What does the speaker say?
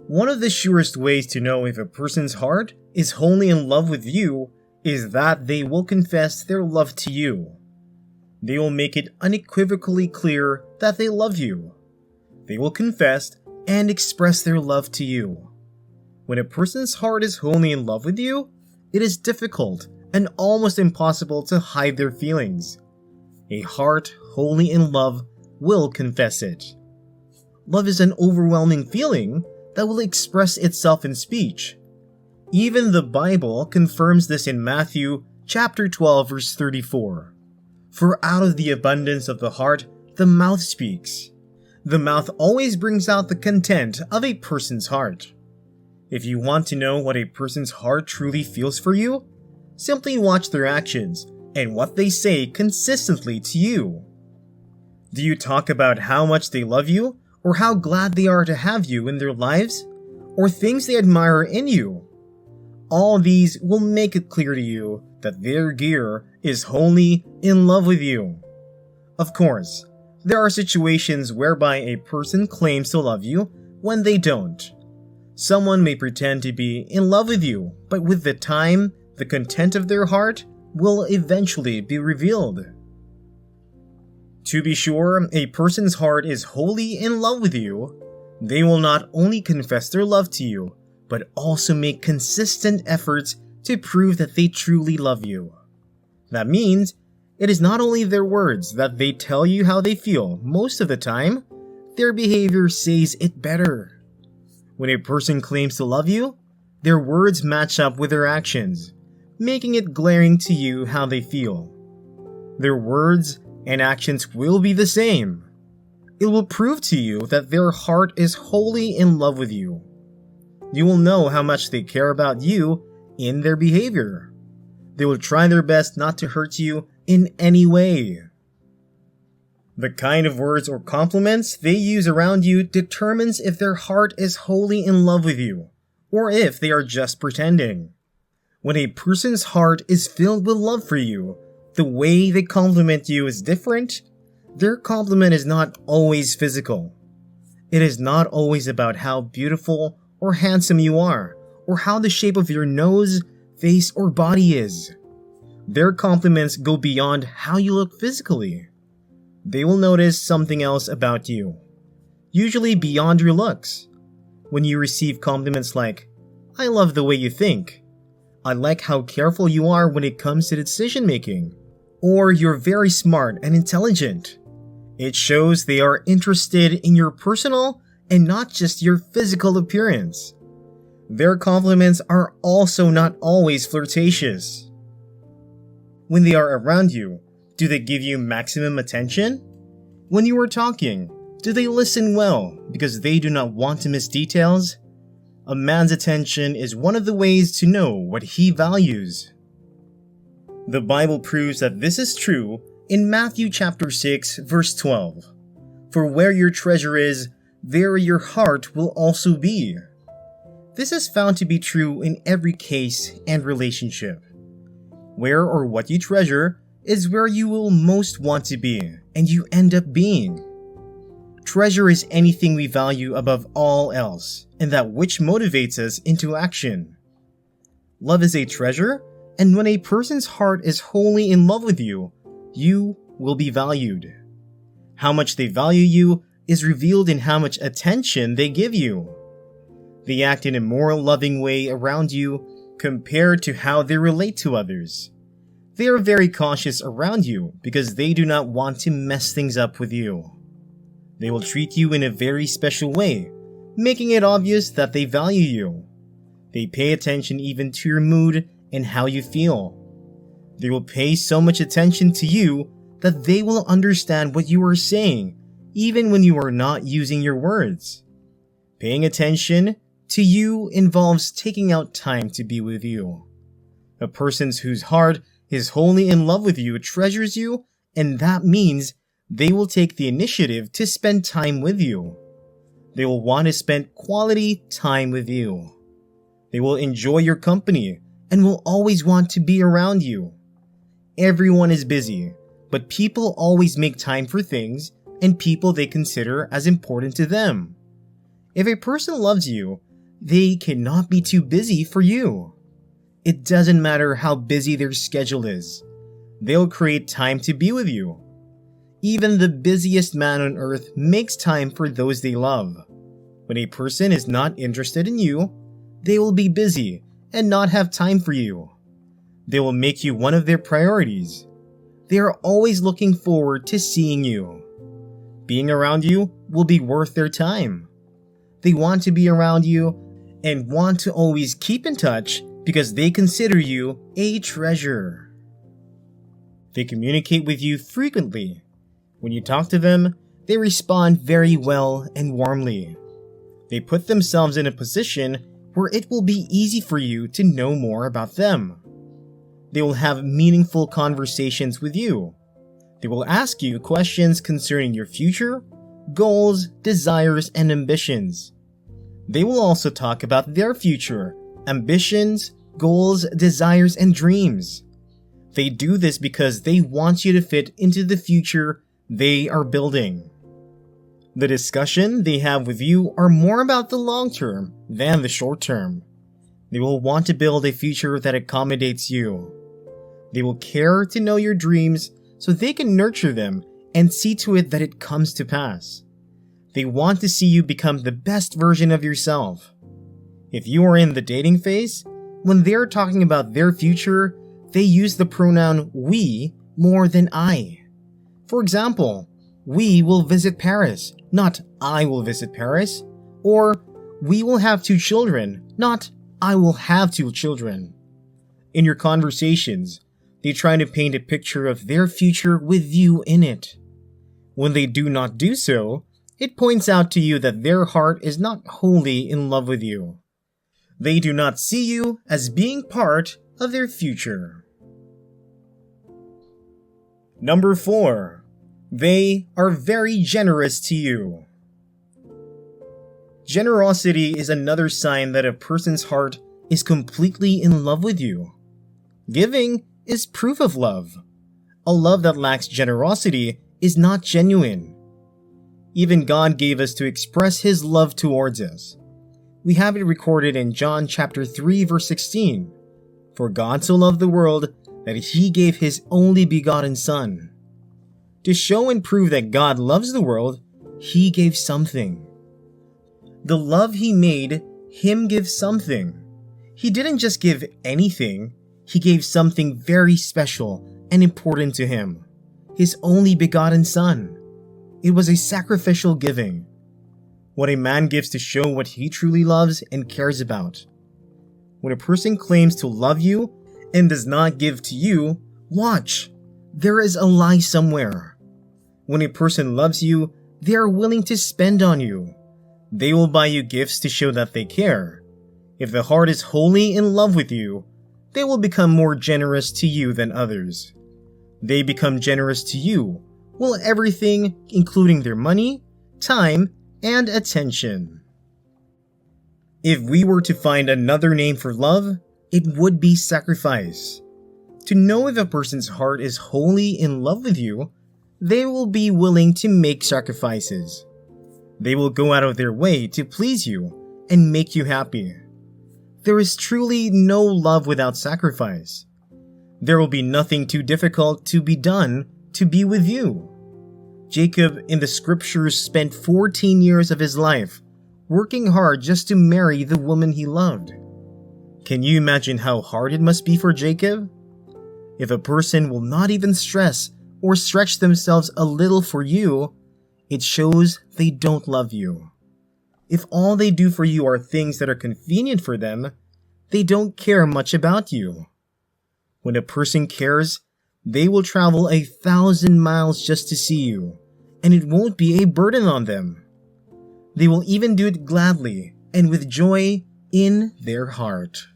One of the surest ways to know if a person's heart is wholly in love with you is that they will confess their love to you. They will make it unequivocally clear that they love you. They will confess and express their love to you. When a person's heart is wholly in love with you, it is difficult and almost impossible to hide their feelings. A heart wholly in love will confess it. Love is an overwhelming feeling that will express itself in speech. Even the Bible confirms this in Matthew chapter 12 verse 34. For out of the abundance of the heart, the mouth speaks. The mouth always brings out the content of a person's heart. If you want to know what a person's heart truly feels for you, simply watch their actions and what they say consistently to you. Do you talk about how much they love you, or how glad they are to have you in their lives, or things they admire in you? All these will make it clear to you that their gear is wholly in love with you. Of course, there are situations whereby a person claims to love you when they don't. Someone may pretend to be in love with you, but with the time, the content of their heart will eventually be revealed. To be sure, a person's heart is wholly in love with you. They will not only confess their love to you, but also make consistent efforts to prove that they truly love you. That means it is not only their words that they tell you how they feel. Most of the time, their behavior says it better. When a person claims to love you, their words match up with their actions, making it glaring to you how they feel. Their words and actions will be the same. It will prove to you that their heart is wholly in love with you. You will know how much they care about you in their behavior. They will try their best not to hurt you in any way. The kind of words or compliments they use around you determines if their heart is wholly in love with you, or if they are just pretending. When a person's heart is filled with love for you, the way they compliment you is different. Their compliment is not always physical. It is not always about how beautiful or handsome you are, or how the shape of your nose, face, or body is. Their compliments go beyond how you look physically. They will notice something else about you, usually beyond your looks. When you receive compliments like, "I love the way you think," "I like how careful you are when it comes to decision making," or "You're very smart and intelligent," it shows they are interested in your personal and not just your physical appearance. Their compliments are also not always flirtatious. When they are around you, do they give you maximum attention? When you are talking, do they listen well because they do not want to miss details? A man's attention is one of the ways to know what he values. The Bible proves that this is true in Matthew chapter 6 verse 12. For where your treasure is, there your heart will also be. This is found to be true in every case and relationship. Where or what you treasure is where you will most want to be, and you end up being. Treasure is anything we value above all else, and that which motivates us into action. Love is a treasure, and when a person's heart is wholly in love with you, you will be valued. How much they value you is revealed in how much attention they give you. They act in a more loving way around you compared to how they relate to others. They are very cautious around you because they do not want to mess things up with you. They will treat you in a very special way, making it obvious that they value you. They pay attention even to your mood and how you feel. They will pay so much attention to you that they will understand what you are saying, even when you are not using your words. Paying attention to you involves taking out time to be with you. A person whose heart is wholly in love with you treasures you, and that means they will take the initiative to spend time with you. They will want to spend quality time with you. They will enjoy your company and will always want to be around you. Everyone is busy, but people always make time for things and people they consider as important to them. If a person loves you, they cannot be too busy for you. It doesn't matter how busy their schedule is. They'll create time to be with you. Even the busiest man on earth makes time for those they love. When a person is not interested in you, they will be busy and not have time for you. They will make you one of their priorities. They are always looking forward to seeing you. Being around you will be worth their time. They want to be around you and want to always keep in touch because they consider you a treasure. They communicate with you frequently. When you talk to them, they respond very well and warmly. They put themselves in a position where it will be easy for you to know more about them. They will have meaningful conversations with you. They will ask you questions concerning your future, goals, desires, and ambitions. They will also talk about their future, ambitions, goals, desires, and dreams. They do this because they want you to fit into the future they are building. The discussion they have with you are more about the long term than the short term. They will want to build a future that accommodates you. They will care to know your dreams so they can nurture them and see to it that it comes to pass. They want to see you become the best version of yourself. If you are in the dating phase, when they're talking about their future, they use the pronoun we more than I. For example, we will visit Paris, not I will visit Paris. Or we will have 2 children, not I will have 2 children. In your conversations, they try to paint a picture of their future with you in it. When they do not do so, it points out to you that their heart is not wholly in love with you. They do not see you as being part of their future. Number 4. They are very generous to you. Generosity is another sign that a person's heart is completely in love with you. Giving is proof of love. A love that lacks generosity is not genuine. Even God gave us to express His love towards us. We have it recorded in John chapter 3 verse 16. For God so loved the world that He gave His only begotten Son. To show and prove that God loves the world, He gave something. The love He made Him give something. He didn't just give anything, He gave something very special and important to Him. His only begotten Son. It was a sacrificial giving. What a man gives to show what he truly loves and cares about. When a person claims to love you and does not give to you, watch. There is a lie somewhere. When a person loves you, they are willing to spend on you. They will buy you gifts to show that they care. If the heart is wholly in love with you, they will become more generous to you than others. They become generous to you, well, everything, including their money, time, and attention. If we were to find another name for love, it would be sacrifice. To know if a person's heart is wholly in love with you, they will be willing to make sacrifices. They will go out of their way to please you and make you happy. There is truly no love without sacrifice. There will be nothing too difficult to be done to be with you. Jacob in the scriptures spent 14 years of his life working hard just to marry the woman he loved. Can you imagine how hard it must be for Jacob? If a person will not even stress or stretch themselves a little for you, it shows they don't love you. If all they do for you are things that are convenient for them, they don't care much about you. When a person cares, they will travel 1,000 miles just to see you, and it won't be a burden on them. They will even do it gladly and with joy in their heart.